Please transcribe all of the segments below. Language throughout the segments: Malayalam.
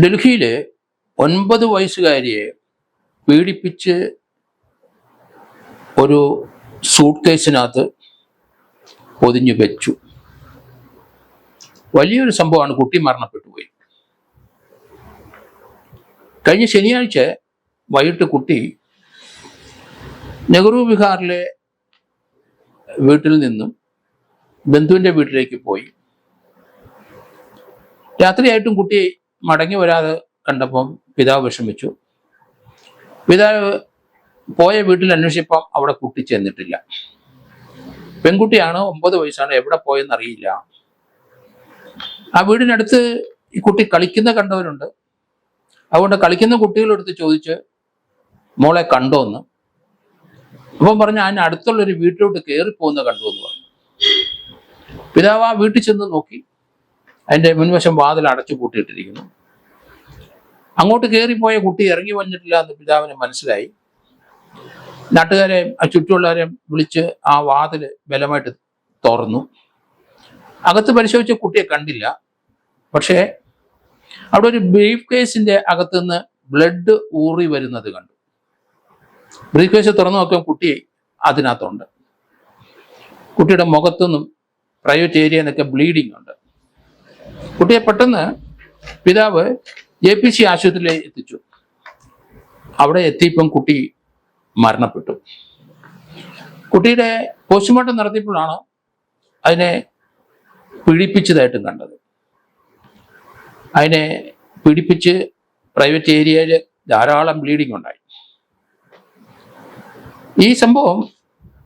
ഡൽഹിയിലെ 9 വയസ്സുകാരിയെ പീഡിപ്പിച്ച് ഒരു സൂട്ട് കേസിനകത്ത് പൊതിഞ്ഞു വെച്ചു. വലിയൊരു സംഭവമാണ്. കുട്ടി മരണപ്പെട്ടു പോയി. കഴിഞ്ഞ ശനിയാഴ്ച വൈകിട്ട് കുട്ടി നെഹ്റു വിഹാറിലെ വീട്ടിൽ നിന്നും ബന്ധുവിൻ്റെ വീട്ടിലേക്ക് പോയി. രാത്രിയായിട്ടും കുട്ടി മടങ്ങി വരാതെ കണ്ടപ്പം പിതാവ് വിഷമിച്ചു. പിതാവ് പോയ വീട്ടിൽ അന്വേഷിച്ചപ്പം അവിടെ കുട്ടി ചെന്നിട്ടില്ല. പെൺകുട്ടിയാണ്, 9 വയസ്സാണ്, എവിടെ പോയെന്ന് അറിയില്ല. ആ വീടിനടുത്ത് ഈ കുട്ടി കളിക്കുന്ന കണ്ടവരുണ്ട്. അതുകൊണ്ട് കളിക്കുന്ന കുട്ടികളെടുത്ത് ചോദിച്ച് മോളെ കണ്ടോ എന്ന്. അപ്പം പറഞ്ഞ് അതിന് അടുത്തുള്ളൊരു വീട്ടിലോട്ട് കയറിപ്പോകുന്ന കണ്ടു എന്ന് പറഞ്ഞു. പിതാവ് ആ വീട്ടിൽ ചെന്ന് നോക്കി. അതിൻ്റെ മുൻവശം വാതിൽ അടച്ചു പൂട്ടിയിട്ടിരിക്കുന്നു. അങ്ങോട്ട് കയറിപ്പോയ കുട്ടി ഇറങ്ങി വന്നിട്ടില്ല എന്ന് പിതാവിന് മനസ്സിലായി. നാട്ടുകാരെ ചുറ്റുമുള്ളവരെ വിളിച്ച് ആ വാതിൽ ബലമായിട്ട് തുറന്നു. അകത്ത് പരിശോധിച്ച കുട്ടിയെ കണ്ടില്ല. പക്ഷേ അവിടെ ഒരു ബ്രീഫ് കേസിന്റെ അകത്തുനിന്ന് ബ്ലഡ് ഊറി വരുന്നത് കണ്ടു. ബ്രീഫ് കേസ് തുറന്നു നോക്കാൻ കുട്ടി അതിനകത്തുണ്ട്. കുട്ടിയുടെ മുഖത്തുനിന്നും പ്രൈവറ്റ് ഏരിയ എന്നൊക്കെ ബ്ലീഡിങ് ഉണ്ട്. കുട്ടിയെ പെട്ടെന്ന് പിതാവ് JPC ആശുപത്രിയിൽ എത്തിച്ചു. അവിടെ എത്തിയപ്പം കുട്ടി മരണപ്പെട്ടു. കുട്ടിയുടെ പോസ്റ്റ്മോർട്ടം നടത്തിയപ്പോഴാണ് അതിനെ പീഡിപ്പിച്ചതായിട്ടും കണ്ടത്. അതിനെ പീഡിപ്പിച്ച് പ്രൈവറ്റ് ഏരിയയിൽ ധാരാളം ബ്ലീഡിങ് ഉണ്ടായി. ഈ സംഭവം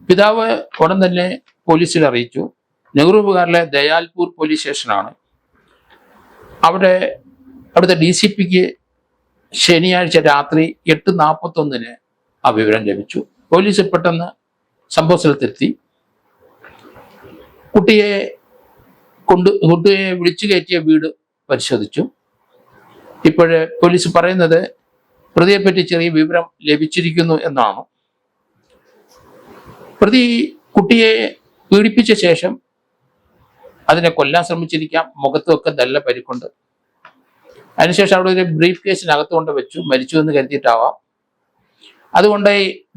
പിതാവ് ഉടൻ തന്നെ പോലീസിൽ അറിയിച്ചു. നെഹ്റു വിഹാറിലെ ദയാൽപൂർ പോലീസ് സ്റ്റേഷനാണ്. അവിടുത്തെ DCPക്ക് ശനിയാഴ്ച രാത്രി 8:41 ആ വിവരം ലഭിച്ചു. പോലീസ് പെട്ടെന്ന് സംഭവ സ്ഥലത്തെത്തി. കുട്ടിയെ വിളിച്ചു കയറ്റിയ വീട് പരിശോധിച്ചു. ഇപ്പോഴ് പോലീസ് പറയുന്നത് പ്രതിയെപ്പറ്റി ചെറിയ വിവരം ലഭിച്ചിരിക്കുന്നു എന്നാണ്. പ്രതി കുട്ടിയെ പീഡിപ്പിച്ച ശേഷം അതിനെ കൊല്ലാൻ ശ്രമിച്ചിരിക്കാം. മുഖത്തൊക്കെ നല്ല പരിക്കുണ്ട്. അതിനുശേഷം അവിടെ ഒരു ബ്രീഫ് കേസിനകത്ത് കൊണ്ട് വെച്ചു. മരിച്ചു എന്ന് കരുതിയിട്ടാവാം. അതുകൊണ്ട്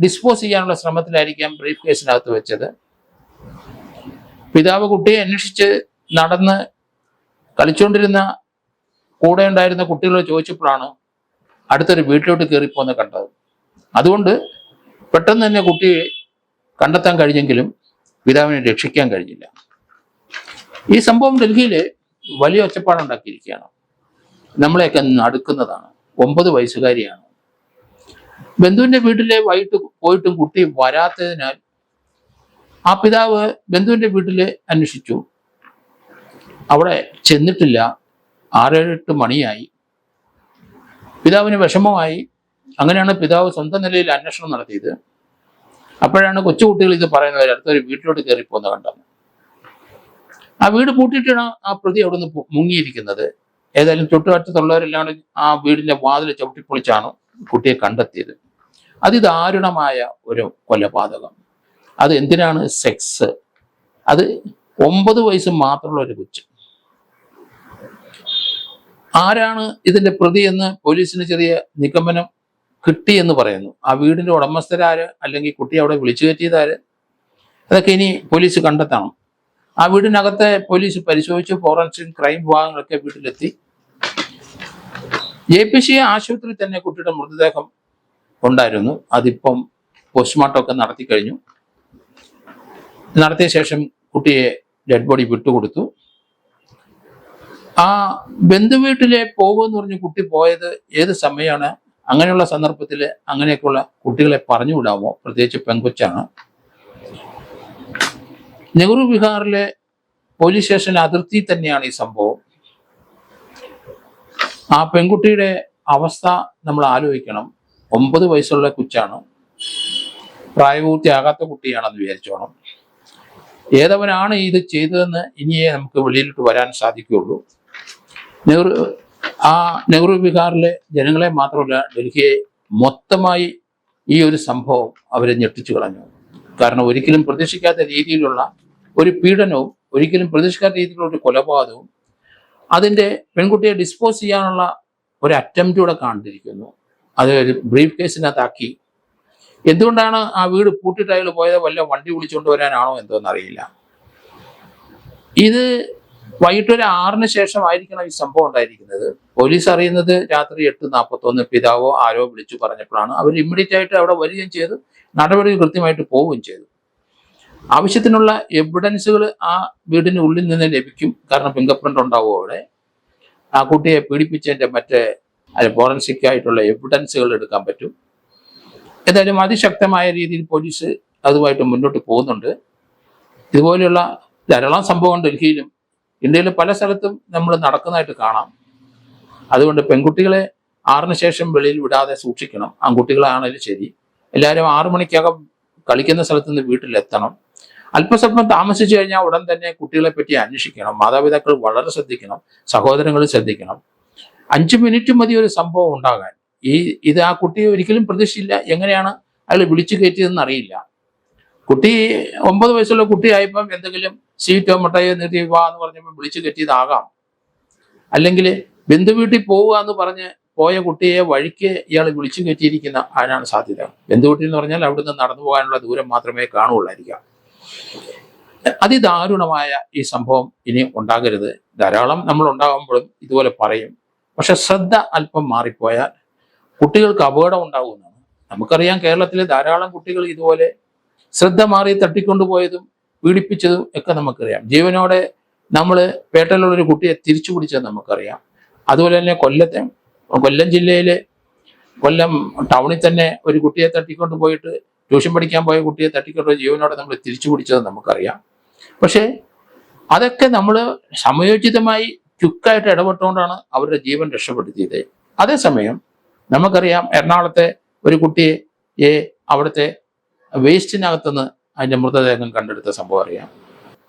ഡിസ്പോസ് ചെയ്യാനുള്ള ശ്രമത്തിലായിരിക്കാം ബ്രീഫ് കേസിനകത്ത് വെച്ചത്. പിതാവ് കുട്ടിയെ അന്വേഷിച്ച് നടന്ന് കളിച്ചുകൊണ്ടിരുന്ന കൂടെ ഉണ്ടായിരുന്ന കുട്ടികളോട് ചോദിച്ചപ്പോഴാണ് അടുത്തൊരു വീട്ടിലോട്ട് കയറിപ്പോന്ന് കണ്ടത്. അതുകൊണ്ട് പെട്ടെന്ന് തന്നെ കുട്ടിയെ കണ്ടെത്താൻ കഴിഞ്ഞെങ്കിലും പിതാവിനെ രക്ഷിക്കാൻ കഴിഞ്ഞില്ല. ഈ സംഭവം ഡൽഹിയിൽ വലിയ ഒച്ചപ്പാടുണ്ടാക്കിയിരിക്കുകയാണ്. നമ്മളെയൊക്കെ നടുക്കുന്നതാണ്. 9 വയസ്സുകാരിയാണ്. ബന്ധുവിന്റെ വീട്ടിലെ വൈകിട്ട് പോയിട്ടും കുട്ടി വരാത്തതിനാൽ ആ പിതാവ് ബന്ധുവിന്റെ വീട്ടിൽ അന്വേഷിച്ചു. അവിടെ ചെന്നിട്ടില്ല. 6-8 മണിയായി. പിതാവിന് വിഷമമായി. അങ്ങനെയാണ് പിതാവ് സ്വന്തം നിലയിൽ അന്വേഷണം നടത്തിയത്. അപ്പോഴാണ് കൊച്ചുകുട്ടികൾ ഇത് പറയുന്നത് അടുത്തൊരു വീട്ടിലോട്ട് കയറിപ്പോന്ന് കണ്ടത്. ആ വീട് പൂട്ടിയിട്ടാണ് ആ പ്രതി അവിടെ നിന്ന് മുങ്ങിയിരിക്കുന്നത്. ഏതായാലും ചുറ്റുവട്ടത്തുള്ളവരെല്ലാം ആ വീടിന്റെ വാതിൽ ചവിട്ടിപ്പൊളിച്ചാണ് കുട്ടിയെ കണ്ടെത്തിയത്. അതിദാരുണമായ ഒരു കൊലപാതകം. അത് എന്തിനാണ്? സെക്സ്. അത് 9 വയസ്സ് മാത്രമുള്ള ഒരു കൊച്ച്. ആരാണ് ഇതിന്റെ പ്രതി എന്ന് പോലീസിന് ചെറിയ നിഗമനം കിട്ടിയെന്ന് പറയുന്നു. ആ വീടിന്റെ ഉടമസ്ഥരാര്, അല്ലെങ്കിൽ കുട്ടി അവിടെ വിളിച്ചു കയറ്റിയതാര്, അതൊക്കെ ഇനി പോലീസ് കണ്ടെത്തണം. ആ വീടിനകത്തെ പോലീസ് പരിശോധിച്ചു. ഫോറൻസിക് ക്രൈം വിഭാഗങ്ങളൊക്കെ വീട്ടിലെത്തി. JPC ആശുപത്രിയിൽ തന്നെ കുട്ടിയുടെ മൃതദേഹം ഉണ്ടായിരുന്നു. അതിപ്പം പോസ്റ്റ്മോർട്ടം ഒക്കെ നടത്തി കഴിഞ്ഞു. നടത്തിയ ശേഷം കുട്ടിയെ ഡെഡ് ബോഡി വിട്ടുകൊടുത്തു. ആ ബന്ധുവീട്ടിലെ പോകുമെന്ന് പറഞ്ഞ് കുട്ടി പോയത് ഏത് സമയമാണ്? അങ്ങനെയുള്ള സന്ദർഭത്തിൽ അങ്ങനെയൊക്കെയുള്ള കുട്ടികളെ പറഞ്ഞു വിടാമോ? പ്രത്യേകിച്ച് പെൺകൊച്ചാണ്. നെഹ്റു വിഹാറിലെ പോലീസ് സ്റ്റേഷൻ അതിർത്തി തന്നെയാണ് ഈ സംഭവം. ആ പെൺകുട്ടിയുടെ അവസ്ഥ നമ്മൾ ആലോചിക്കണം. 9 വയസ്സുള്ള കൊച്ചാണ്. പ്രായപൂർത്തിയാകാത്ത കുട്ടിയാണെന്ന് വിചാരിച്ചോണം. ഏതവനാണ് ഇത് ചെയ്തതെന്ന് ഇനിയേ നമുക്ക് വെളിയിലിട്ട് വരാൻ സാധിക്കുകയുള്ളൂ. നെഹ്റു വിഹാറിലെ ജനങ്ങളെ മാത്രമല്ല, ഡൽഹിയെ മൊത്തമായി ഈ ഒരു സംഭവം അവരെ ഞെട്ടിച്ചു കളഞ്ഞു. കാരണം ഒരിക്കലും പ്രതീക്ഷിക്കാത്ത രീതിയിലുള്ള ഒരു പീഡനവും, ഒരിക്കലും പ്രതീക്ഷിക്കാത്ത രീതിയിലുള്ള ഒരു കൊലപാതകവും, അതിൻ്റെ പെൺകുട്ടിയെ ഡിസ്പോസ് ചെയ്യാനുള്ള ഒരു അറ്റംപ്റ്റ് കൂടെ കണ്ടിരിക്കുന്നു. അത് ഒരു ബ്രീഫ് കേസിനകത്താക്കി. എന്തുകൊണ്ടാണ് ആ വീട് പൂട്ടിയിട്ട് അയാൾ പോയത്? വല്ല വണ്ടി വിളിച്ചുകൊണ്ട് വരാനാണോ എന്തോന്ന് അറിയില്ല. ഇത് വൈകിട്ടൊരു 6-ന് ശേഷമായിരിക്കണം ഈ സംഭവം ഉണ്ടായിരിക്കുന്നത്. പോലീസ് അറിയുന്നത് രാത്രി 8:41 പിതാവോ ആരോ വിളിച്ചു പറഞ്ഞപ്പോഴാണ്. അവർ ഇമ്മീഡിയറ്റ് ആയിട്ട് അവിടെ വരികയും ചെയ്തു, നടപടി കൃത്യമായിട്ട് പോവുകയും ചെയ്തു. ആവശ്യത്തിനുള്ള എവിഡൻസുകൾ ആ വീടിന് ഉള്ളിൽ നിന്ന് ലഭിക്കും. കാരണം ഫിംഗർ പ്രിന്റ് ഉണ്ടാവും അവിടെ. ആ കുട്ടിയെ പീഡിപ്പിച്ചതിന്റെ മറ്റേ ഫോറൻസിക് ആയിട്ടുള്ള എവിഡൻസുകൾ എടുക്കാൻ പറ്റും. ഏതായാലും അതിശക്തമായ രീതിയിൽ പോലീസ് അതുമായിട്ട് മുന്നോട്ട് പോകുന്നുണ്ട്. ഇതുപോലെയുള്ള ധാരാളം സംഭവം ഡൽഹിയിലും ഇന്ത്യയിലെ പല സ്ഥലത്തും നമ്മൾ നടക്കുന്നതായിട്ട് കാണാം. അതുകൊണ്ട് പെൺകുട്ടികളെ 6-ന് ശേഷം വെളിയിൽ വിടാതെ സൂക്ഷിക്കണം. ആൺകുട്ടികളാണെങ്കിലും ശരി, എല്ലാവരും 6 മണിക്കകം കളിക്കുന്ന സ്ഥലത്ത് നിന്ന് വീട്ടിലെത്തണം. അല്പസ്വല്പം താമസിച്ചു കഴിഞ്ഞാൽ ഉടൻ തന്നെ കുട്ടികളെ പറ്റി അന്വേഷിക്കണം. മാതാപിതാക്കൾ വളരെ ശ്രദ്ധിക്കണം, സഹോദരങ്ങൾ ശ്രദ്ധിക്കണം. 5 മിനിറ്റ് മതി ഒരു സംഭവം ഉണ്ടാകാൻ. ഇത് ആ കുട്ടിയെ ഒരിക്കലും പ്രതീക്ഷിച്ചില്ല. എങ്ങനെയാണ് അയാൾ വിളിച്ചു കയറ്റിയതെന്ന് അറിയില്ല. കുട്ടി 9 വയസ്സുള്ള കുട്ടിയായപ്പം എന്തെങ്കിലും സീറ്റോ മുട്ടയോ നീട്ടി വാ എന്ന് പറഞ്ഞപ്പോൾ വിളിച്ചു കയറ്റിയതാകാം. അല്ലെങ്കിൽ ബന്ധു വീട്ടിൽ പോവുക എന്ന് പറഞ്ഞ് പോയ കുട്ടിയെ വഴിക്ക് ഇയാൾ വിളിച്ചു കയറ്റിയിരിക്കുന്ന ആരാണ് സാധ്യത. ബന്ധു വീട്ടിൽ എന്ന് പറഞ്ഞാൽ അവിടുന്ന് നടന്നു പോകാനുള്ള ദൂരം മാത്രമേ കാണുകയുള്ളായിരിക്കാം. അതിദാരുണമായ ഈ സംഭവം ഇനി ഉണ്ടാകരുത്. ധാരാളം നമ്മൾ ഉണ്ടാകുമ്പോഴും ഇതുപോലെ പറയും. പക്ഷെ ശ്രദ്ധ അല്പം മാറിപ്പോയാൽ കുട്ടികൾക്ക് അപകടം ഉണ്ടാകുന്നതാണ്. നമുക്കറിയാം, കേരളത്തിലെ ധാരാളം കുട്ടികൾ ഇതുപോലെ ശ്രദ്ധ മാറി തട്ടിക്കൊണ്ടുപോയതും പീഡിപ്പിച്ചതും ഒക്കെ നമുക്കറിയാം. ജീവനോടെ നമ്മൾ പേട്ടയിലുള്ളൊരു കുട്ടിയെ തിരിച്ചു പിടിച്ചത് നമുക്കറിയാം. അതുപോലെ തന്നെ കൊല്ലം ജില്ലയിലെ കൊല്ലം ടൗണിൽ തന്നെ ഒരു കുട്ടിയെ തട്ടിക്കൊണ്ട് പോയിട്ട് ട്യൂഷൻ പഠിക്കാൻ പോയ കുട്ടിയെ തട്ടിക്കൊണ്ട് ജീവനോടെ നമ്മൾ തിരിച്ചു പിടിച്ചത് നമുക്കറിയാം. പക്ഷേ അതൊക്കെ നമ്മൾ സമയോചിതമായി ക്വിക്കായിട്ട് ഇടപെട്ടുകൊണ്ടാണ് അവരുടെ ജീവൻ രക്ഷപ്പെടുത്തിയത്. അതേസമയം നമുക്കറിയാം, എറണാകുളത്തെ ഒരു കുട്ടിയെ അവിടുത്തെ വേസ്റ്റിനകത്തുനിന്ന് അതിൻ്റെ മൃതദേഹം കണ്ടെടുത്ത സംഭവം അറിയാം.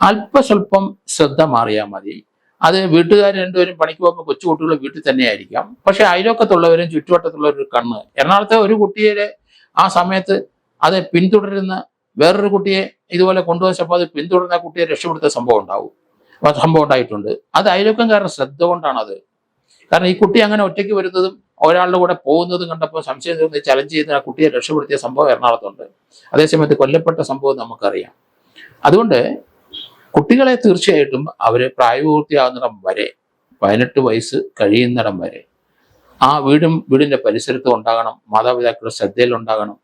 അല്പസ്വല്പം ശ്രദ്ധ മാറിയാൽ മതി. അത് വീട്ടുകാർ രണ്ടുപേരും പണിക്ക് പോകുമ്പോൾ കൊച്ചുകുട്ടികൾ വീട്ടിൽ തന്നെയായിരിക്കാം. പക്ഷെ അയലോക്കത്തുള്ളവരും ചുറ്റുവട്ടത്തുള്ളവരും കണ്ണ് എറണാകുളത്തെ ഒരു കുട്ടിയുടെ ആ സമയത്ത് അത് പിന്തുടരുന്ന വേറൊരു കുട്ടിയെ ഇതുപോലെ കൊണ്ടുവച്ചപ്പോൾ അത് പിന്തുടരുന്ന കുട്ടിയെ രക്ഷപ്പെടുത്ത സംഭവം ഉണ്ടായിട്ടുണ്ട്. അത് അയലോക്കംകാരുടെ ശ്രദ്ധ കൊണ്ടാണത്. കാരണം ഈ കുട്ടി അങ്ങനെ ഒറ്റയ്ക്ക് വരുന്നതും ഒരാളുടെ കൂടെ പോകുന്നതും കണ്ടപ്പോൾ സംശയം തോന്നി ചലഞ്ച് ചെയ്ത് ആ കുട്ടിയെ രക്ഷപ്പെടുത്തിയ സംഭവം എറണാകുളത്തുണ്ട്. അതേസമയത്ത് കൊല്ലപ്പെട്ട സംഭവം നമുക്കറിയാം. അതുകൊണ്ട് കുട്ടികളെ തീർച്ചയായിട്ടും അവര് പ്രായപൂർത്തിയാകുന്നിടം വരെ, 18 വയസ്സ് കഴിയുന്നിടം വരെ ആ വീടിന്റെ പരിസരത്തും ഉണ്ടാകണം. മാതാപിതാക്കളുടെ ശ്രദ്ധയിലുണ്ടാകണം.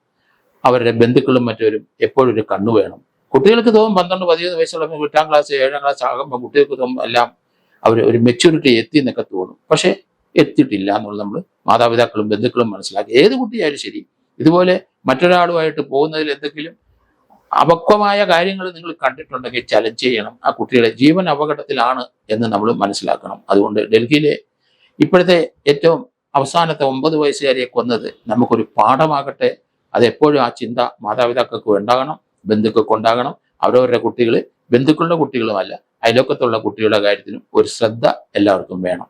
അവരുടെ ബന്ധുക്കളും മറ്റവരും എപ്പോഴും ഒരു കണ്ണു വേണം. കുട്ടികൾക്ക് തോന്നും 12-13 വയസ്സുള്ള 8-ാം ക്ലാസ് 7-ാം ക്ലാസ് ആകുമ്പോൾ കുട്ടികൾക്ക് തോന്നും എല്ലാം അവർ ഒരു മെച്യൂരിറ്റി എത്തി എന്നൊക്കെ തോന്നും. പക്ഷെ എത്തിയിട്ടില്ല എന്നുള്ളത് നമ്മൾ മാതാപിതാക്കളും ബന്ധുക്കളും മനസ്സിലാക്കി. ഏത് കുട്ടിയായാലും ശരി, ഇതുപോലെ മറ്റൊരാളുമായിട്ട് പോകുന്നതിൽ എന്തെങ്കിലും അപക്വമായ കാര്യങ്ങൾ നിങ്ങൾ കണ്ടിട്ടുണ്ടെങ്കിൽ ചലഞ്ച് ചെയ്യണം. ആ കുട്ടിയുടെ ജീവൻ അപകടത്തിലാണ് എന്ന് നമ്മൾ മനസ്സിലാക്കണം. അതുകൊണ്ട് ഡൽഹിയിലെ ഇപ്പോഴത്തെ ഏറ്റവും അവസാനത്തെ 9 വയസ്സുകാരിയെ കൊന്നത് നമുക്കൊരു പാഠമാകട്ടെ. അതെപ്പോഴും ആ ചിന്ത മാതാപിതാക്കൾക്ക് ഉണ്ടാകണം, ബന്ധുക്കൾക്ക് ഉണ്ടാകണം. അവരവരുടെ കുട്ടികൾ ബന്ധുക്കളുടെ കുട്ടികളുമല്ല, അയലോക്കത്തുള്ള കുട്ടികളുടെ കാര്യത്തിലും ഒരു ശ്രദ്ധ എല്ലാവർക്കും വേണം.